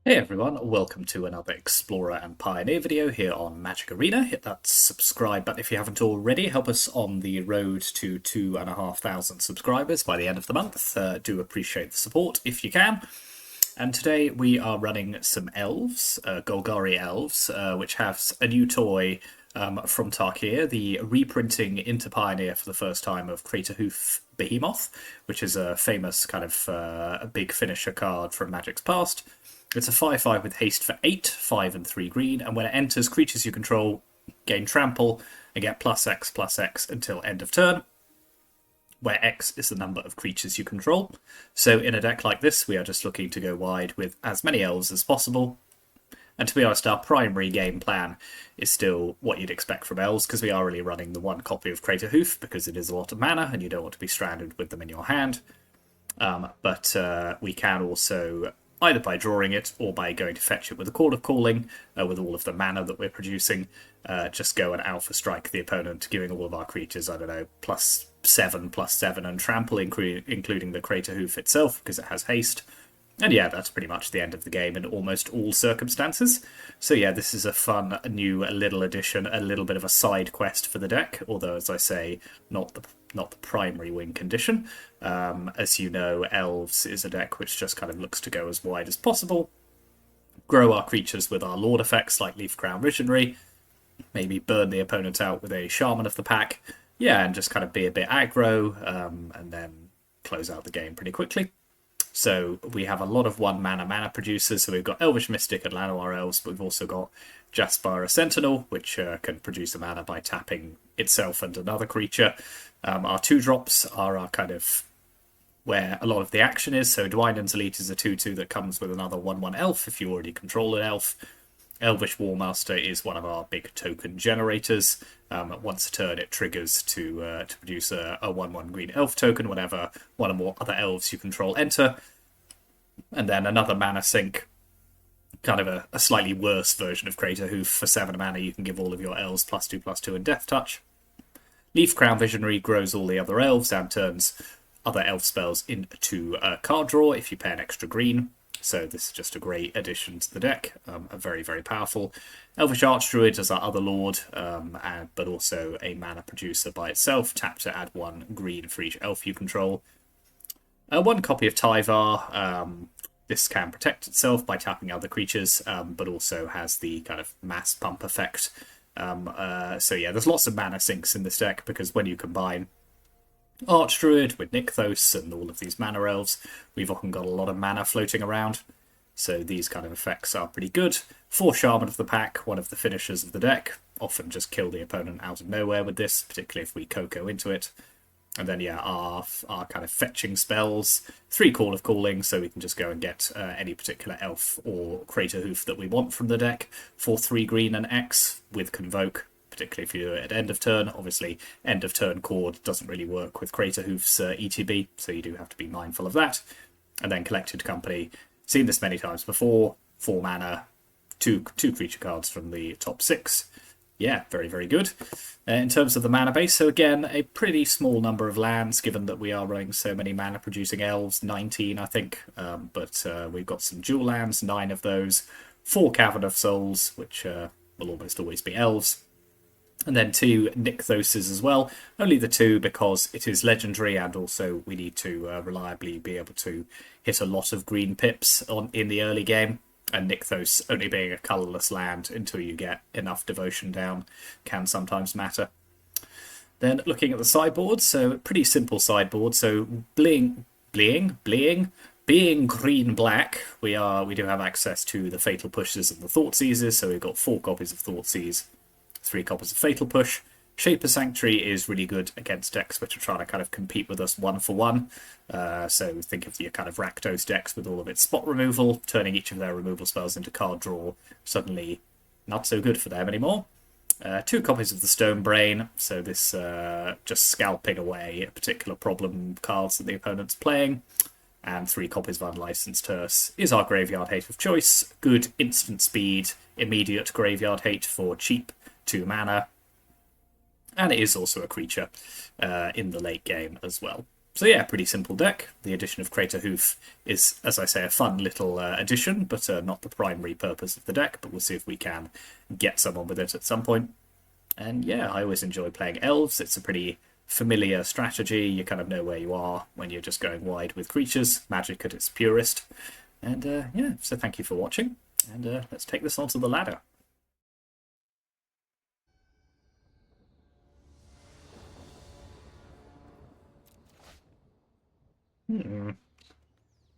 Hey everyone, welcome to another Explorer and Pioneer video here on Magic Arena. Hit that subscribe button if you haven't already. Help us on the road to 2,500 subscribers by the end of the month. Do appreciate the support if you can. And today we are running some Elves, Golgari Elves, which has a new toy from Tarkir, the reprinting into Pioneer for the first time of Craterhoof Behemoth, which is a famous kind of a big finisher card from Magic's past. It's a 5/5 with haste for 8, 5 and 3 green, and when it enters, creatures you control gain trample and get +X/+X until end of turn, where X is the number of creatures you control. So in a deck like this, we are just looking to go wide with as many elves as possible. And to be honest, our primary game plan is still what you'd expect from elves, because we are really running the one copy of Craterhoof, because it is a lot of mana, and you don't want to be stranded with them in your hand. But we can also, either by drawing it or by going to fetch it with a Call of Calling, with all of the mana that we're producing, just go and alpha strike the opponent, giving all of our creatures, I don't know, +7/+7 and trample, including the Craterhoof itself, because it has haste. And yeah, that's pretty much the end of the game in almost all circumstances. So yeah, this is a fun new little addition, a little bit of a side quest for the deck, although, as I say, not the primary win condition. As you know, Elves is a deck which just kind of looks to go as wide as possible, grow our creatures with our Lord effects like Leafcrown Visionary, maybe burn the opponent out with a Shaman of the Pack, yeah, and just kind of be a bit aggro, and then close out the game pretty quickly. So we have a lot of mana producers. So we've got Elvish Mystic and Llanowar Elves, but we've also got Jaspera Sentinel, which can produce a mana by tapping itself and another creature. Our 2-drops are our kind of where a lot of the action is. So Dwynen's Elite is a 2/2 that comes with another 1/1 elf if you already control an elf. Elvish Warmaster is one of our big token generators. Once a turn, it triggers to produce a 1/1 green elf token whenever one or more other elves you control enter. And then another mana sink, kind of a slightly worse version of Craterhoof. For 7 mana, you can give all of your elves +2/+2 and Death Touch. Leafcrown Visionary grows all the other elves and turns other elf spells into a card draw if you pay an extra green. So this is just a great addition to the deck, very, very powerful. Elvish Archdruid is our other lord, but also a mana producer by itself. Tap to add 1 green for each elf you control. 1 copy of Tyvar. This can protect itself by tapping other creatures, but also has the kind of mass pump effect. So yeah, there's lots of mana sinks in this deck, because when you combine Archdruid with Nykthos and all of these mana elves, we've often got a lot of mana floating around. So these kind of effects are pretty good. 4 Shaman of the Pack, one of the finishers of the deck. Often just kill the opponent out of nowhere with this, particularly if we Coco into it. And then yeah, our kind of fetching spells. 3 Call of Calling, so we can just go and get any particular elf or Craterhoof that we want from the deck for 3 green and X with Convoke, particularly if you do it at end of turn. Obviously, end of turn chord doesn't really work with Craterhoof's ETB, so you do have to be mindful of that. And then Collected Company, seen this many times before. 4 mana, two creature cards from the top 6. Yeah, very, very good. In terms of the mana base, so again, a pretty small number of lands, given that we are running so many mana-producing elves, 19, I think. But we've got some dual lands, 9 of those. 4 Cavern of Souls, which will almost always be elves. And then 2 Nykthoses as well. Only the 2 because it is legendary, and also we need to reliably be able to hit a lot of green pips in the early game. And Nykthos only being a colourless land until you get enough devotion down can sometimes matter. Then looking at the sideboard, so pretty simple sideboard. So being green-black, we do have access to the Fatal Pushes and the Thoughtseizes. So we've got 4 copies of Thoughtseize, 3 copies of Fatal Push. Shaper Sanctuary is really good against decks which are trying to kind of compete with us 1-for-1. So think of your kind of Rakdos decks with all of its spot removal, turning each of their removal spells into card draw. Suddenly not so good for them anymore. 2 copies of the Stone Brain, so this just scalping away particular problem cards that the opponent's playing. And 3 copies of Unlicensed Hearse is our Graveyard Hate of choice. Good instant speed, immediate Graveyard Hate for cheap 2 mana. And it is also a creature in the late game as well. So yeah, pretty simple deck. The addition of Craterhoof is, as I say, a fun little addition, but not the primary purpose of the deck. But we'll see if we can get someone with it at some point. And yeah, I always enjoy playing Elves. It's a pretty familiar strategy. You kind of know where you are when you're just going wide with creatures. Magic at its purest. And yeah, so thank you for watching. And let's take this onto the ladder.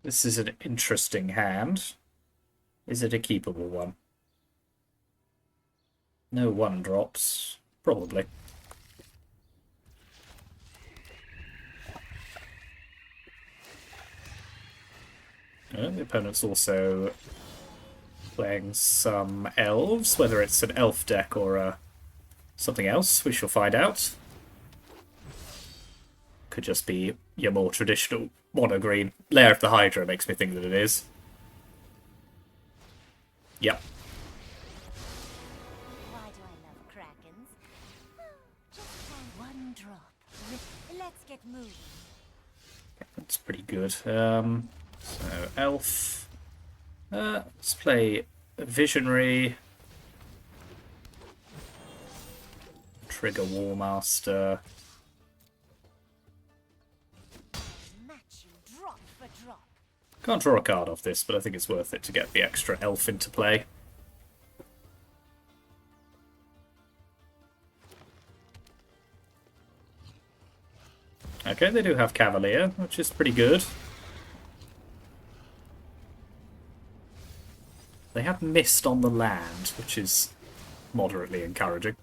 This is an interesting hand. Is it a keepable one? No 1-drops. Probably. The opponent's also playing some elves, whether it's an elf deck or something else, we shall find out. Could just be your more traditional mono-green. Lair of the Hydra makes me think that it is. Yep. Why do I love Krakens? Just for 1 drop. Let's get moving. That's pretty good. So, elf. Let's play Visionary. Trigger Warmaster. Match you drop for drop. Can't draw a card off this, but I think it's worth it to get the extra elf into play. Okay, they do have Cavalier, which is pretty good. They have Mist on the land, which is moderately encouraging.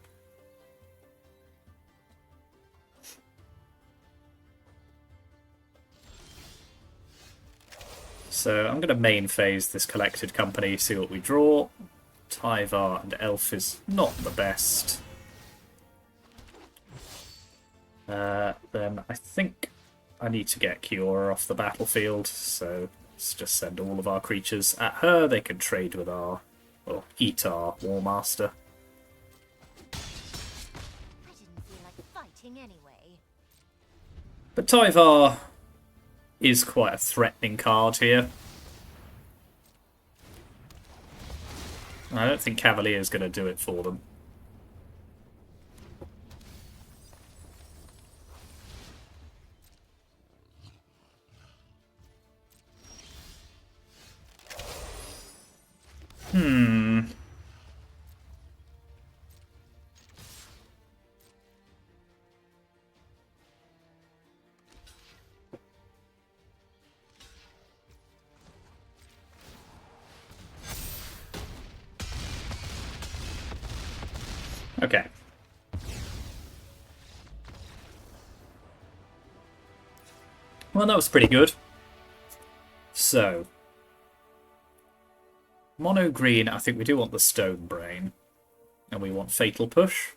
So I'm going to main phase this Collected Company, see what we draw. Tyvar and Elf is not the best. Then I think I need to get Kiora off the battlefield, so let's just send all of our creatures at her. They can trade with our, or eat our Warmaster. I didn't feel like fighting anyway. But Tyvar is quite a threatening card here. I don't think Cavalier is going to do it for them. Okay. Well, that was pretty good. So, mono green, I think we do want the Stone Brain. And we want Fatal Push.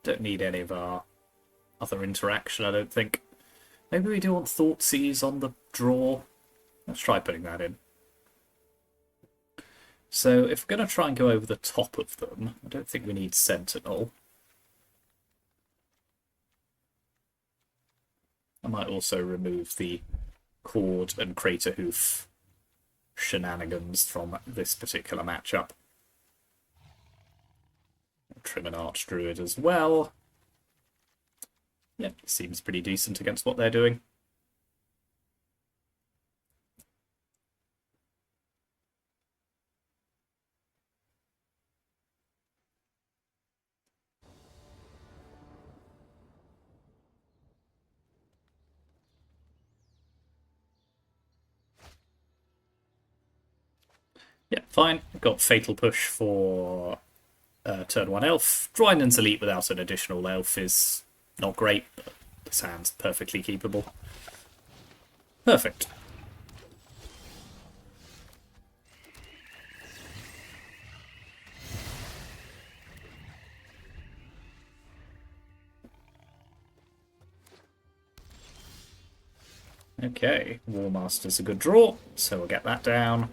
Don't need any of our other interaction, I don't think. Maybe we do want Thoughtseize on the draw. Let's try putting that in. So if we're going to try and go over the top of them, I don't think we need Sentinel. I might also remove the Cord and Craterhoof shenanigans from this particular matchup. Trim an Archdruid as well. Yep, seems pretty decent against what they're doing. Yeah, fine. Got Fatal Push for turn 1 elf. Dryden's Elite without an additional elf is not great, but this hand's perfectly keepable. Perfect. Okay, Warmaster's a good draw, so we'll get that down.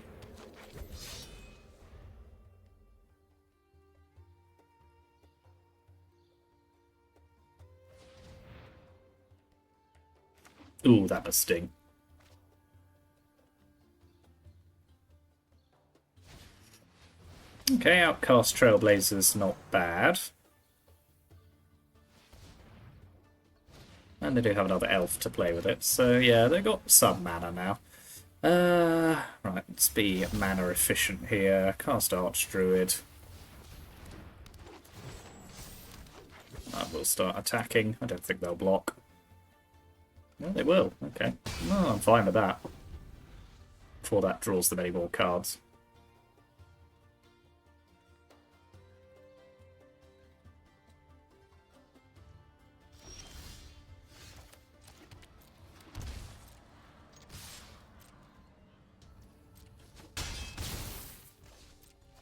Ooh, that must sting. Okay, Outcast Trailblazer's not bad. And they do have another elf to play with it, so yeah, they've got some mana now. Right, let's be mana efficient here. Cast Archdruid. I will start attacking. I don't think they'll block. Well, they will. Okay. No, I'm fine with that. Before that draws them any more cards.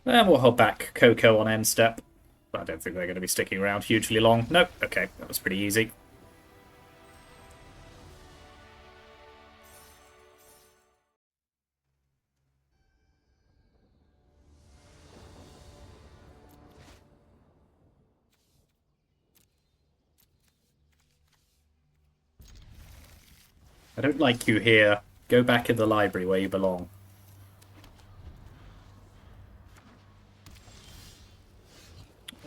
And we'll hold back Coco on end step. I don't think they're going to be sticking around hugely long. Nope. Okay, that was pretty easy. I don't like you here. Go back in the library where you belong.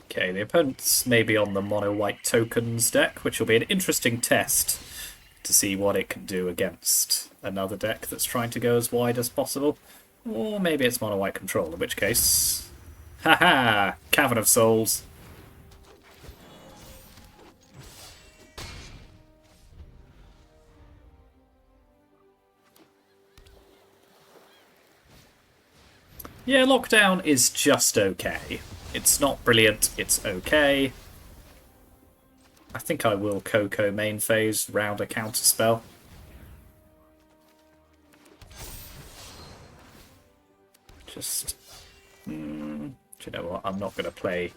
Okay, the opponent's maybe on the mono-white tokens deck, which will be an interesting test to see what it can do against another deck that's trying to go as wide as possible. Or maybe it's mono-white control, in which case... Haha! Cavern of Souls. Yeah, Lockdown is just okay. It's not brilliant, it's okay. I think I will Coco main phase, round a counterspell. Just... do you know what? I'm not going to play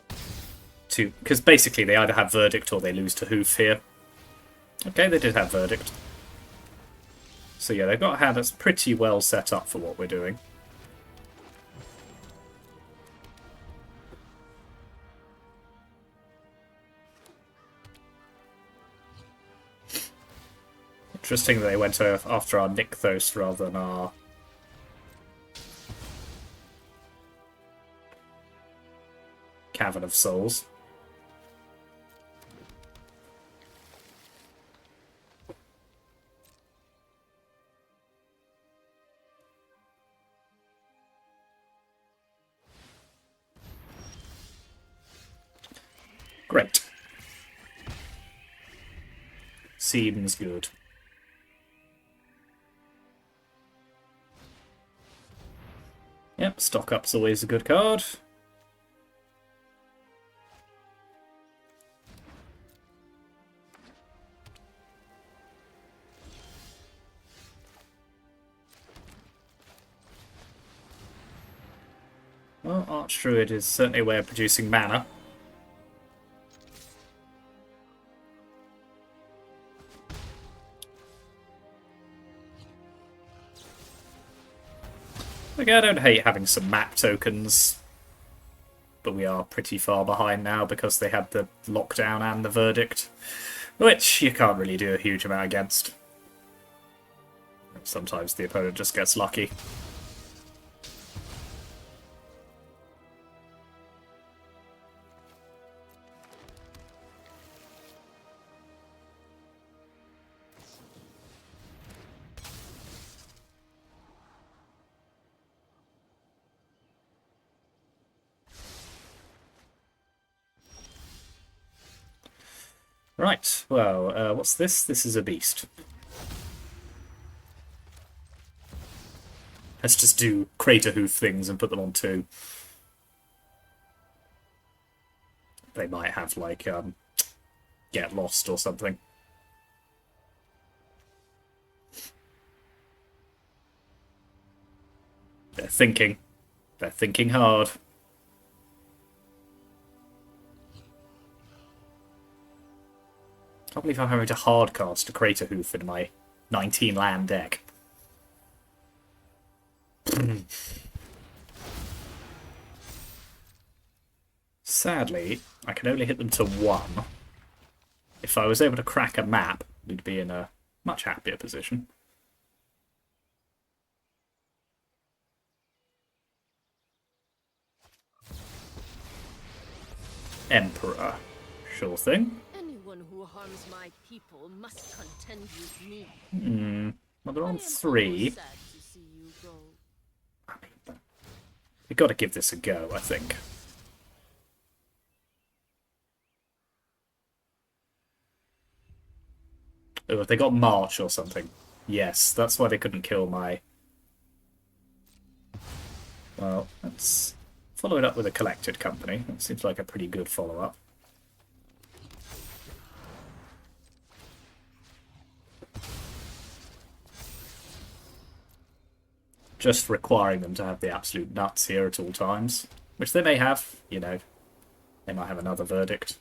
two... Because basically they either have Verdict or they lose to Hoof here. Okay, they did have Verdict. So yeah, they've got a hand that's pretty well set up for what we're doing. Interesting that they went after our Nykthos rather than our... Cavern of Souls. Great. Seems good. Yep, Stock Up's always a good card. Well, Archdruid is certainly a way of producing mana. Like, I don't hate having some map tokens, but we are pretty far behind now because they had the Lockdown and the Verdict, which you can't really do a huge amount against. Sometimes the opponent just gets lucky. Right, well, what's this? This is a beast. Let's just do Craterhoof things and put them on 2. They might have, like, Get Lost or something. They're thinking. They're thinking hard. I can't believe I'm having to hardcast a Craterhoof in my 19 land deck. Sadly, I can only hit them to 1. If I was able to crack a map, we'd be in a much happier position. Emperor. Sure thing. Anyone who harms my people must contend with me. Well, they're on I am 3. almost sad to see you go. I mean, we've got to give this a go, I think. Oh, have they got March or something? Yes, that's why they couldn't kill my... Well, let's follow it up with a collected company. That seems like a pretty good follow-up. Just requiring them to have the absolute nuts here at all times. Which they may have, you know. They might have another verdict.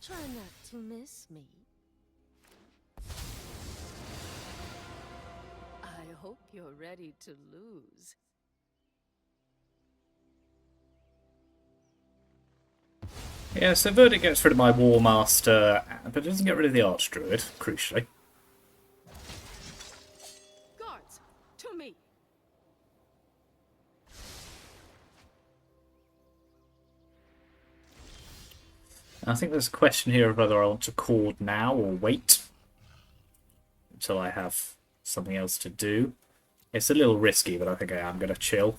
Try not to miss me. I hope you're ready to lose. Yeah, so Verdict gets rid of my War Master, but it doesn't get rid of the Archdruid, crucially. Guards, to me! I think there's a question here of whether I want to cord now or wait until I have something else to do. It's a little risky, but I think I am going to chill.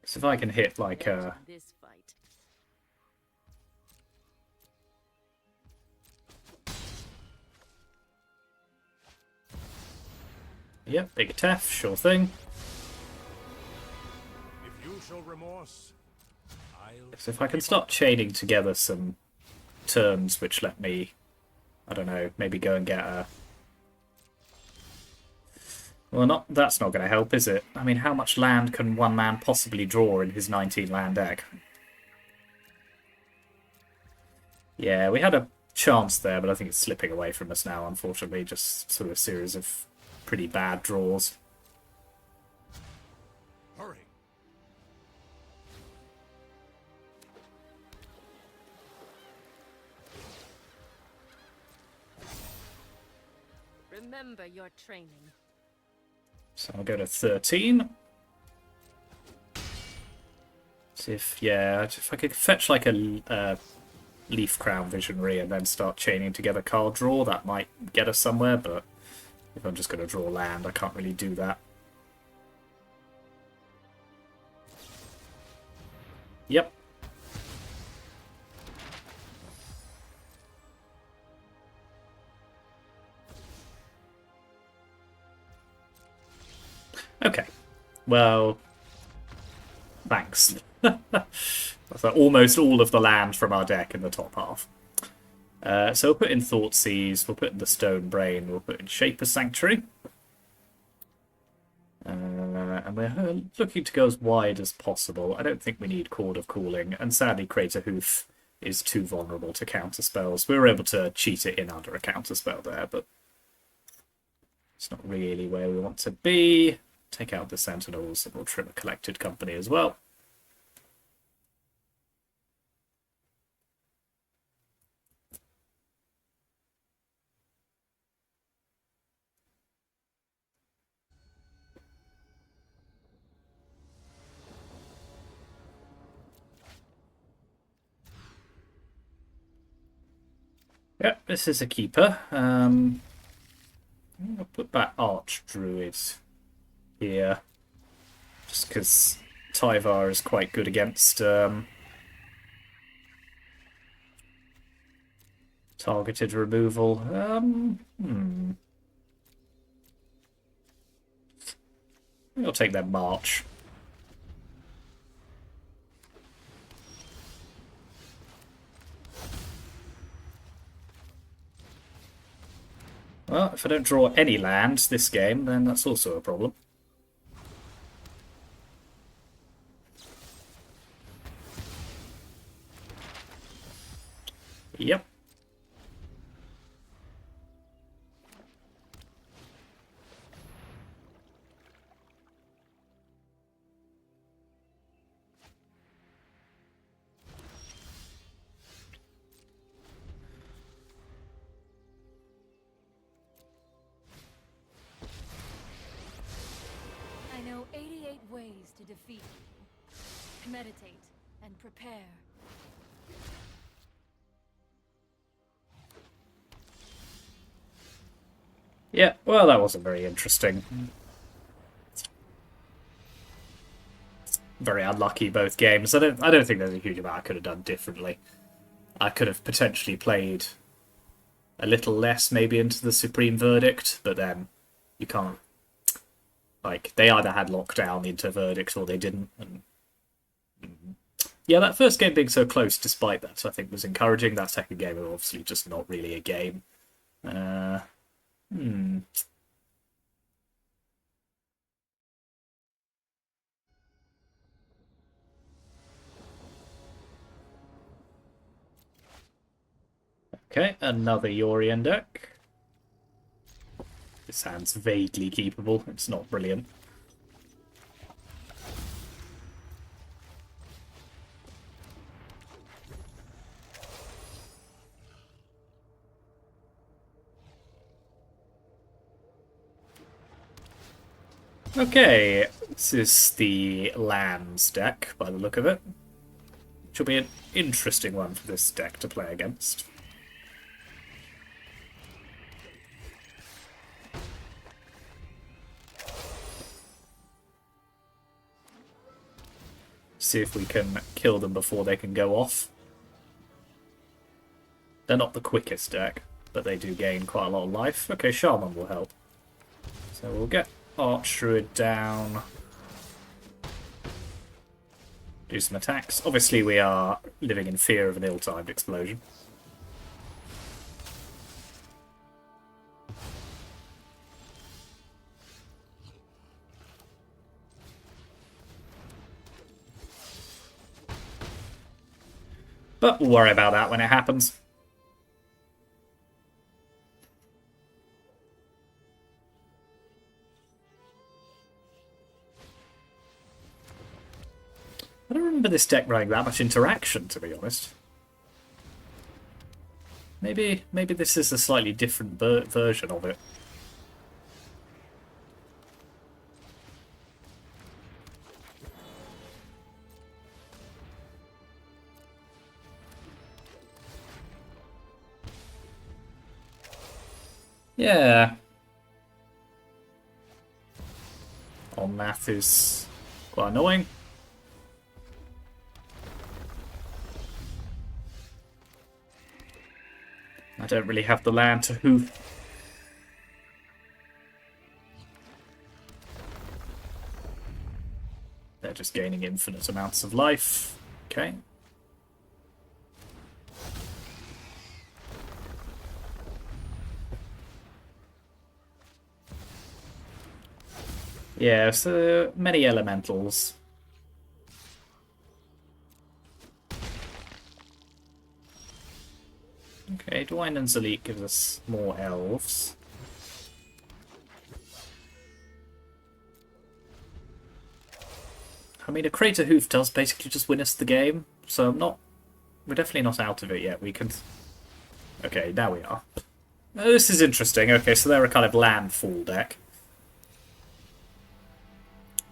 So if I can hit like a... This fight. Yep, big Tef, sure thing. If you show remorse, So if I can start chaining together some turns which let me, I don't know, maybe go and get a... Well, that's not going to help, is it? I mean, how much land can one man possibly draw in his 19 land deck? Yeah, we had a chance there, but I think it's slipping away from us now, unfortunately. Just sort of a series of pretty bad draws. hurry. Remember your training. So I'll go to 13. See if, yeah, if I could fetch like a Leaf Crown Visionary and then start chaining together card draw, that might get us somewhere, but if I'm just going to draw land, I can't really do that. Yep. Okay. Well, thanks. That's almost all of the land from our deck in the top half. So we'll put in Thoughtseize, we'll put in the Stone Brain, we'll put in Shaper's Sanctuary. And we're looking to go as wide as possible. I don't think we need Chord of Cooling, and sadly Craterhoof is too vulnerable to counter spells. We were able to cheat it in under a counter spell there, but it's not really where we want to be. Take out the Sentinels and we'll trim a collected company as well. Yep, this is a keeper. I'll put that Archdruid here, just because Tyvar is quite good against targeted removal. I'll take that March. Well, if I don't draw any land this game, then that's also a problem. defeat you. Meditate and prepare. Yeah, well, that wasn't very interesting. Very unlucky both games. I don't think there's a huge amount I could have done differently. I could have potentially played a little less maybe into the Supreme Verdict, but then you can't. Like, they either had lockdown into Verdict or they didn't. And yeah, that first game being so close despite that, I think, was encouraging. That second game was obviously just not really a game. Okay, another Yorion deck. This sounds vaguely keepable. It's not brilliant. Okay, this is the lands deck by the look of it. Which will be an interesting one for this deck to play against. See if we can kill them before they can go off. They're not the quickest deck, but they do gain quite a lot of life. Okay, Shaman will help. So we'll get Archdruid down. Do some attacks. Obviously we are living in fear of an ill-timed explosion. But we'll worry about that when it happens. I don't remember this deck running that much interaction, to be honest. Maybe this is a slightly different version of it. Yeah. On math is quite annoying. I don't really have the land to hoof. They're just gaining infinite amounts of life. Okay. Yeah, so many elementals. Okay, Dwayne and Zalit gives us more elves. I mean, a Craterhoof does basically just win us the game, so we're definitely not out of it yet. We can... Okay, now we are. This is interesting. Okay, so they're a kind of landfall deck.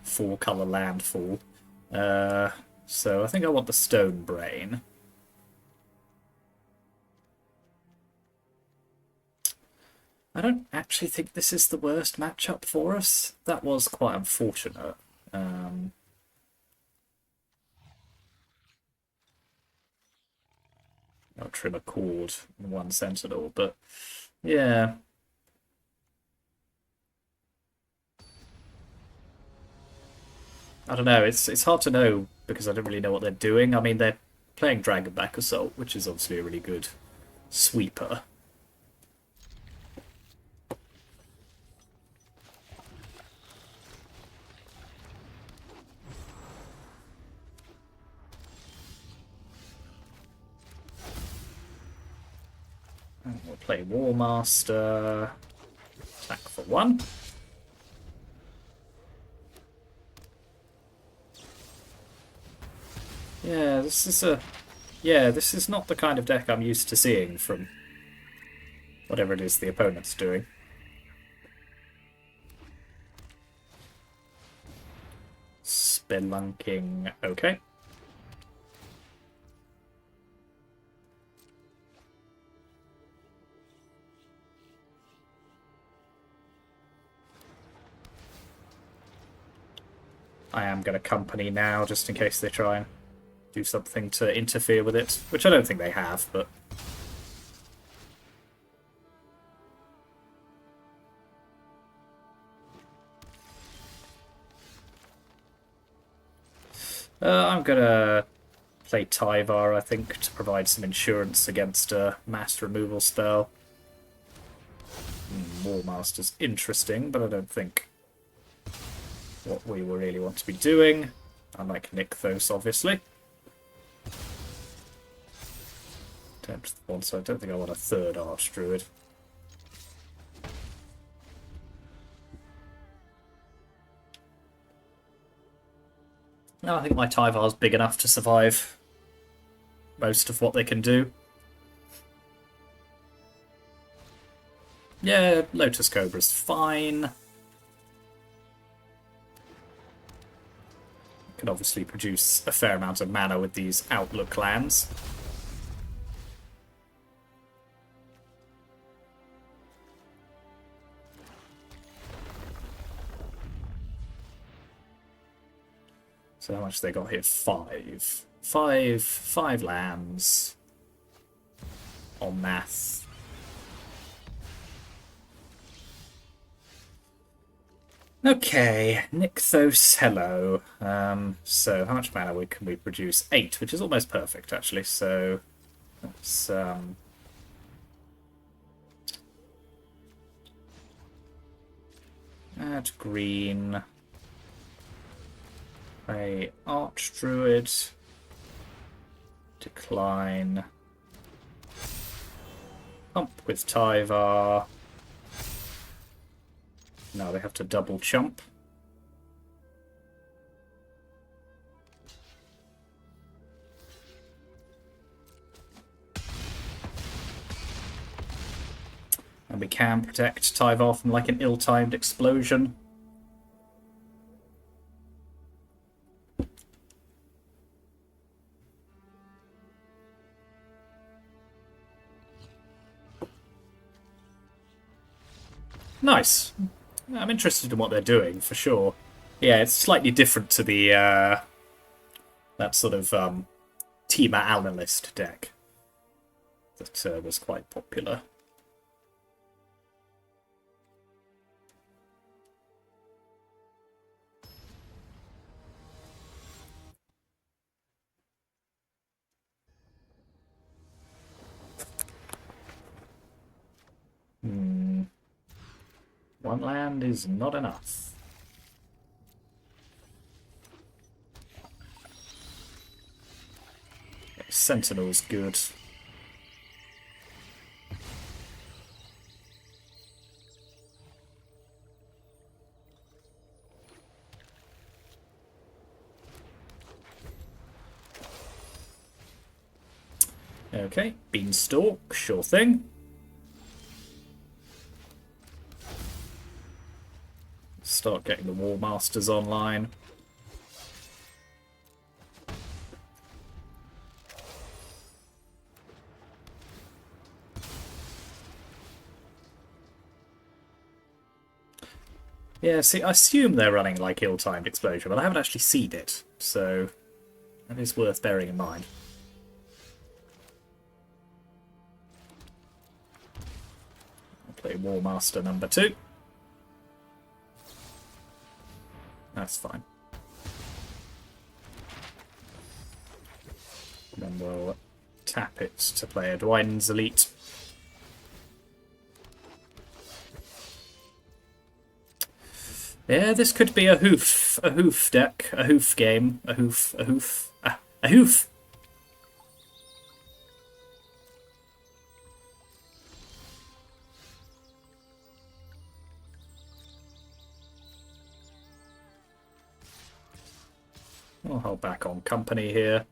4-colour landfall. So I think I want the Stone Brain. I don't actually think this is the worst matchup for us. That was quite unfortunate. I'll trim a cord in one Sentinel, but yeah. I don't know, it's hard to know because I don't really know what they're doing. I mean, they're playing Dragonback Assault, which is obviously a really good sweeper. And we'll play Warmaster. Attack for 1. Yeah, this is not the kind of deck I'm used to seeing from whatever it is the opponent's doing. Spelunking, okay. I am going to company now, just in case they try and do something to interfere with it, which I don't think they have, but... I'm going to play Tyvar, I think, to provide some insurance against a mass removal spell. Warmaster's interesting, but I don't think what we will really want to be doing. Unlike Nykthos, obviously. So I don't think I want a third Archdruid. No, I think my Tyvar's big enough to survive most of what they can do. Yeah, Lotus Cobra's fine. Can obviously produce a fair amount of mana with these Outlook lands. So how much they got here? Five lands on math. Okay, Nykthos, hello. So how much mana can we produce? 8, which is almost perfect, actually. So let's add green. Play Archdruid. Decline. Pump with Tyvar. Now they have to double chump. And we can protect Tyvar from like an ill-timed explosion. Nice. I'm interested in what they're doing, for sure. Yeah, it's slightly different to the that sort of Teamer Analyst deck that was quite popular. One land is not enough. Okay, Sentinel's good. Okay, Beanstalk, sure thing. Start getting the War Masters online. Yeah, see, I assume they're running like ill-timed explosion, but I haven't actually seen it, so that is worth bearing in mind. I'll play War Master number 2. That's fine. Then we'll tap it to play a Dwynen's Elite. Yeah, this could be a hoof deck, a hoof game, a hoof. We'll hold back on company here.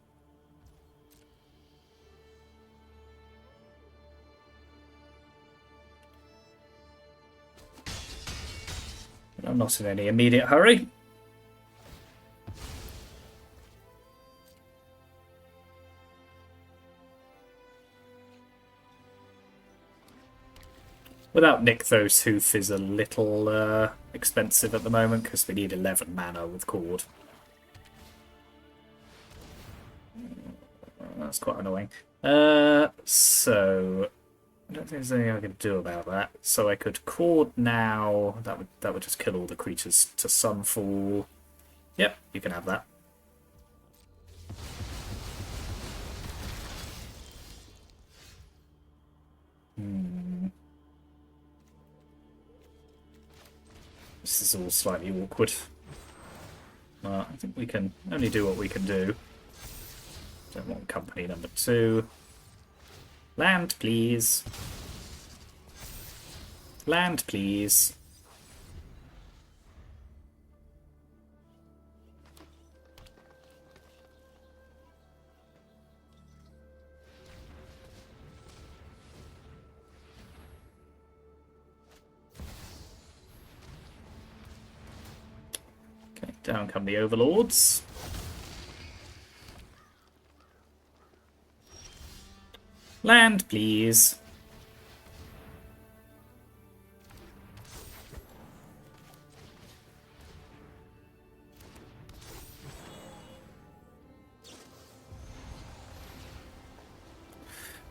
I'm not in any immediate hurry. Without Nykthos, Hoof is a little expensive at the moment because we need 11 mana with Cord. That's quite annoying. So I don't think there's anything I can do about that. So I could Cord now. That would just kill all the creatures to Sunfall. Yep, you can have that. This is all slightly awkward. I think we can only do what we can do. Don't want company number 2. Land, please. Land, please. Okay, down come the Overlords. Land, please.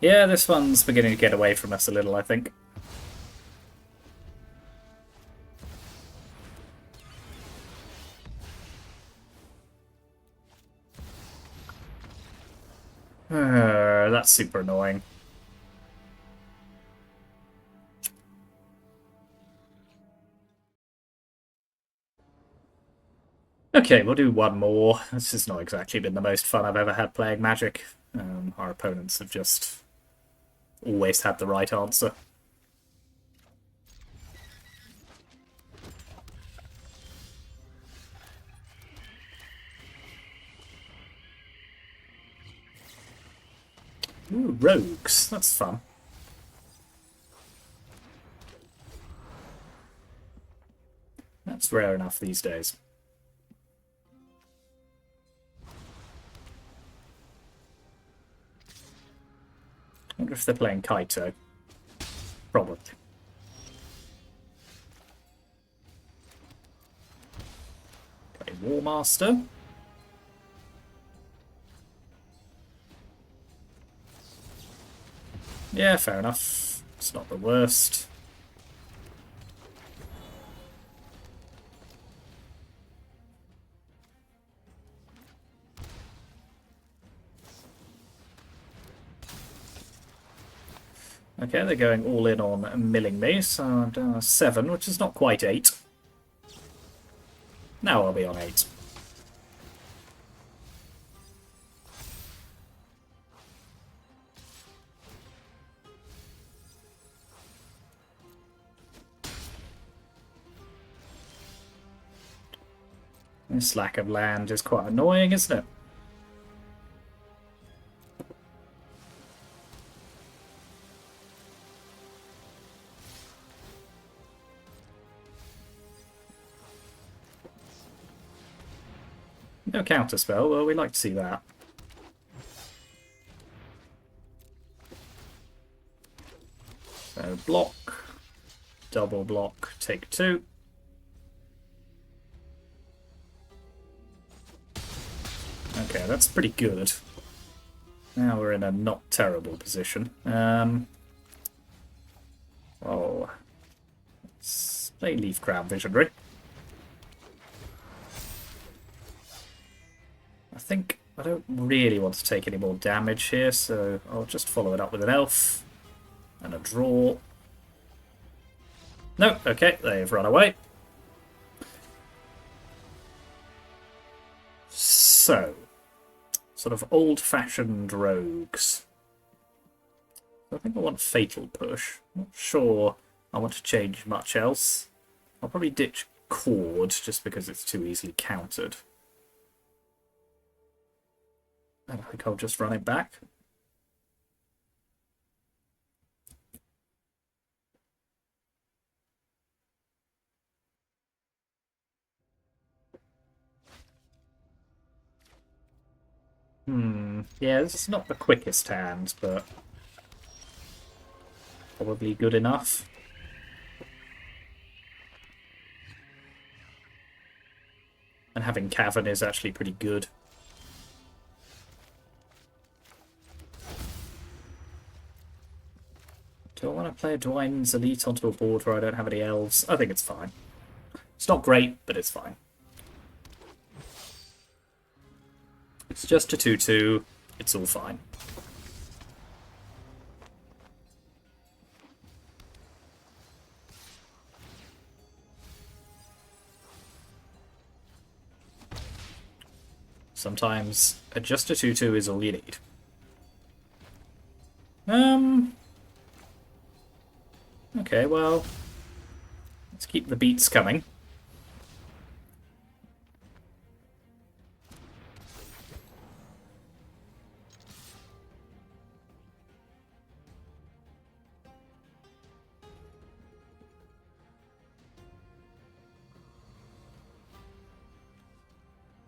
Yeah, this one's beginning to get away from us a little, I think. That's super annoying. Okay, we'll do one more. This has not exactly been the most fun I've ever had playing Magic. Our opponents have just always had the right answer. Ooh, rogues. That's fun. That's rare enough these days. I wonder if they're playing Kaito. Probably. Okay, War Master. Yeah, fair enough. It's not the worst. Okay, they're going all in on milling me, so I'm down to 7, which is not quite 8. Now I'll be on 8. This lack of land is quite annoying, isn't it? No counterspell, well, we like to see that. So block, double block, take 2. Okay, that's pretty good. Now we're in a not terrible position. Well, let's play Leaf Crown Visionary. I think I don't really want to take any more damage here, so I'll just follow it up with an elf and a draw. No, okay, they've run away. So, sort of old-fashioned rogues. I think I want Fatal Push. Not sure I want to change much else. I'll probably ditch Cord just because it's too easily countered. And I think I'll just run it back. Yeah, this is not the quickest hand, but probably good enough. And having Cavern is actually pretty good. Do I want to play a Dwayne's Elite onto a board where I don't have any elves? I think it's fine. It's not great, but it's fine. It's just a 2/2. It's all fine. Sometimes just a 2/2 is all you need. Okay, well, let's keep the beats coming.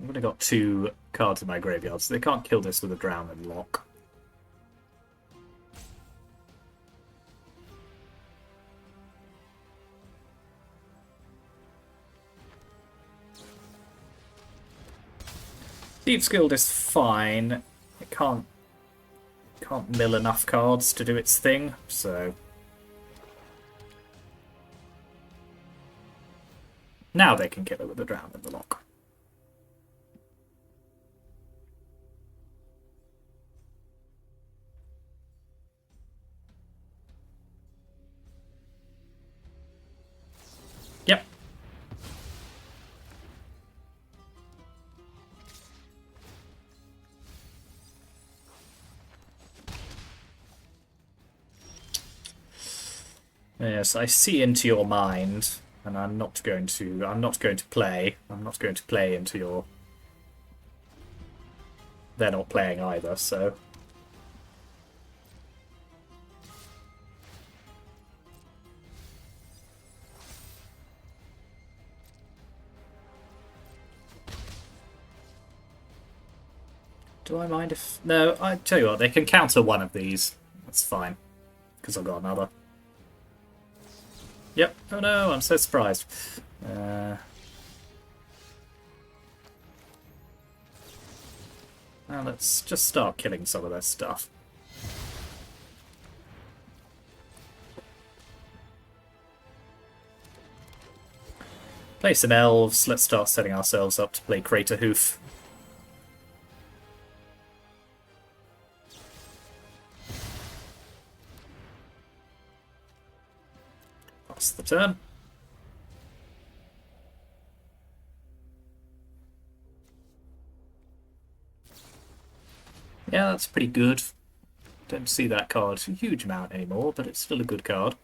I've only got 2 cards in my graveyard, so they can't kill this with a drown and lock. Thieves Guild is fine. It can't mill enough cards to do its thing, so now they can kill it with a drown and the lock. Yep. Yes, I see into your mind, and I'm not going to play into your... They're not playing either, so... Do I mind if... No, I tell you what, they can counter one of these. That's fine, because I've got another. Yep. Oh no, I'm so surprised. Now let's just start killing some of their stuff. Play some elves. Let's start setting ourselves up to play Craterhoof. Pass the turn. Yeah, that's pretty good. Don't see that card a huge amount anymore, but it's still a good card.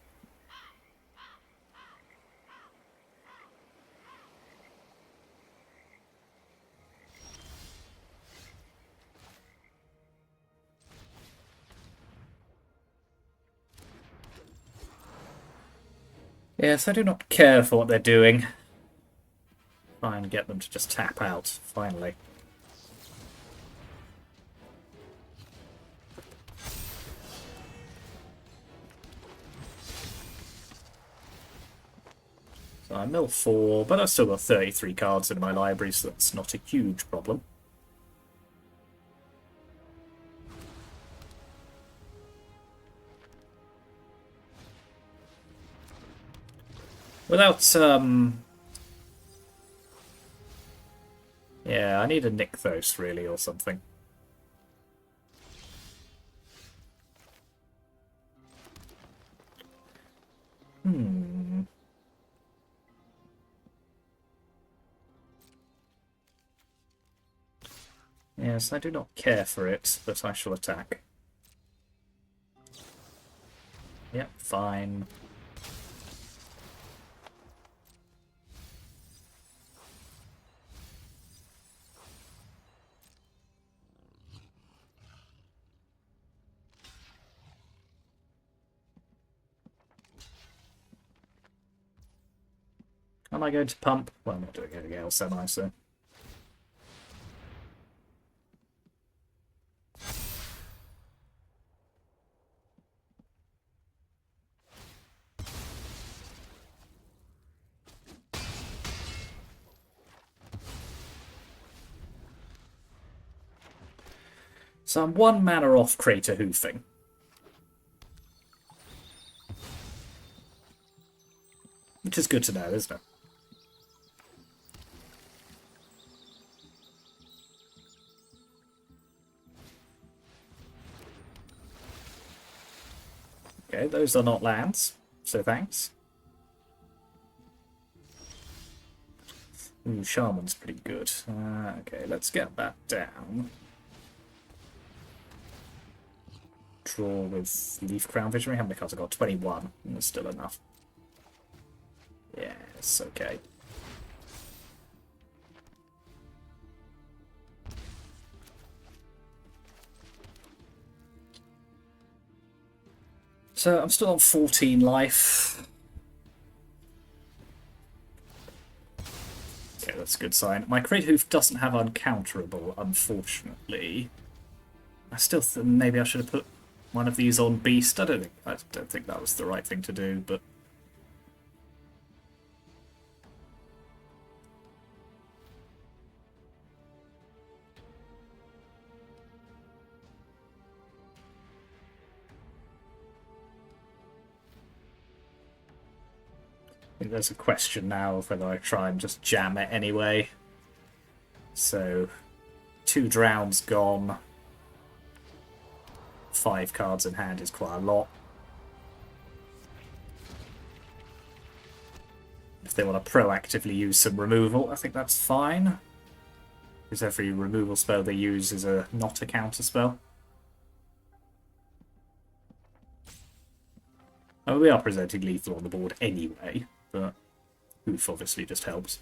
Yes, I do not care for what they're doing. Try and get them to just tap out, finally. So I mill 4, but I've still got 33 cards in my library, so that's not a huge problem. Without, yeah, I need a Nykthos, really, or something. Yes, I do not care for it, but I shall attack. Yep, fine. Am I going to pump? Well, I'm not doing anything else, am I, so... So I'm 1 mana off Craterhoofing. Which is good to know, isn't it? Okay, those are not lands, so thanks. Ooh, Shaman's pretty good. Okay, let's get that down. Draw with Leaf Crown Visionary. How many cards I got? 21. That's still enough. Yes, okay. So I'm still on 14 life. Okay, that's a good sign. My Craterhoof doesn't have uncounterable, unfortunately. I still think maybe I should have put one of these on Beast. I don't think that was the right thing to do, but I think there's a question now of whether I try and just jam it anyway. So, 2 drowns gone. 5 cards in hand is quite a lot. If they want to proactively use some removal, I think that's fine. Because every removal spell they use is not a counter spell. Oh, we are presenting lethal on the board anyway, but Hoof obviously just helps.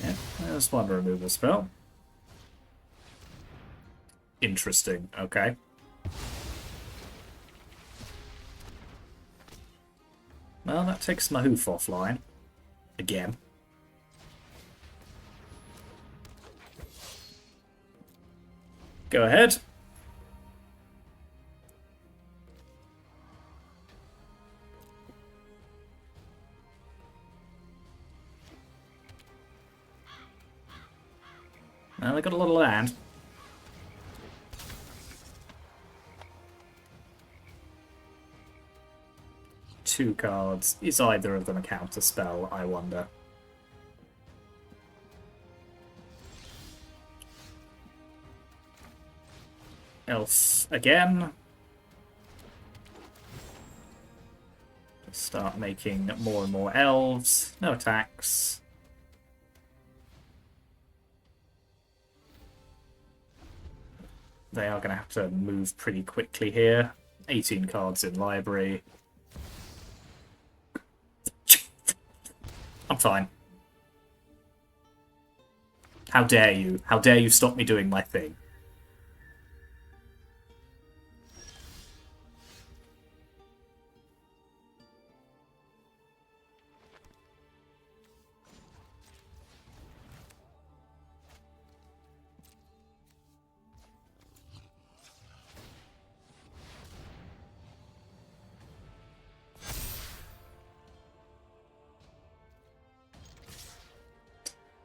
Yeah, there's one removal spell. Interesting, okay. Well, that takes my Hoof offline. Again. Go ahead. Well, they got a lot of land. Two cards. Is either of them a counter spell, I wonder? Elf again. Start making more and more elves. No attacks. They are going to have to move pretty quickly here. 18 cards in library. I'm fine. How dare you? How dare you stop me doing my thing?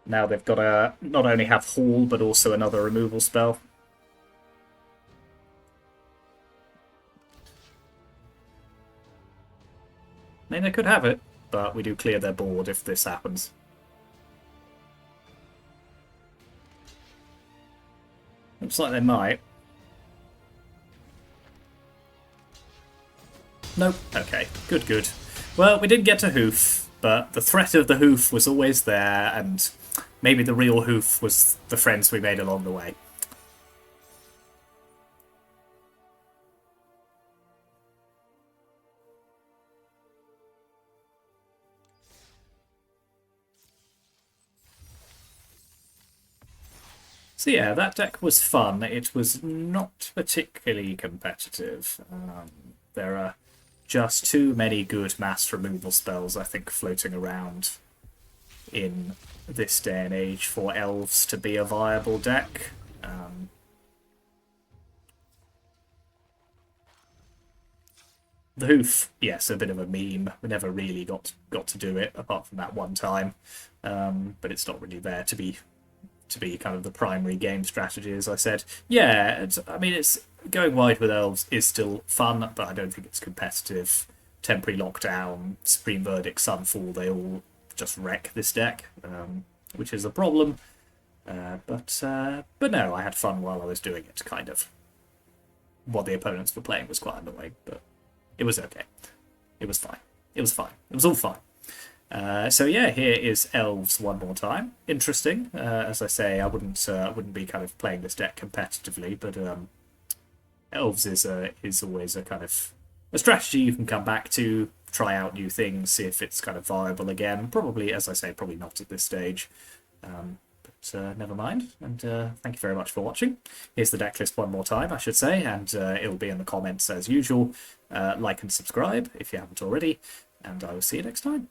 Now they've got to not only have Haul, but also another removal spell. I mean, they could have it, but we do clear their board if this happens. Looks like they might. Nope. Okay. Good, good. Well, we didn't get to Hoof, but the threat of the Hoof was always there, and maybe the real Hoof was the friends we made along the way. So yeah, that deck was fun. It was not particularly competitive. There are just too many good mass removal spells, I think, floating around in this day and age for Elves to be a viable deck. The Hoof, yes, a bit of a meme. We never really got to do it, apart from that one time. But it's not really there to be to be kind of the primary game strategy, as I said. Yeah, it's going wide with Elves is still fun, but I don't think it's competitive. Temporary Lockdown, Supreme Verdict, Sunfall, they all just wreck this deck, which is a problem. But no, I had fun while I was doing it, kind of. What the opponents were playing was quite annoying, but it was okay. It was fine. It was fine. It was all fine. So yeah, here is Elves one more time. Interesting. As I say, I wouldn't be kind of playing this deck competitively, but Elves is always a kind of a strategy you can come back to, try out new things, see if it's kind of viable again. Probably, as I say, probably not at this stage. But never mind. And thank you very much for watching. Here's the deck list one more time, I should say, and it'll be in the comments as usual. Like and subscribe if you haven't already, and I will see you next time.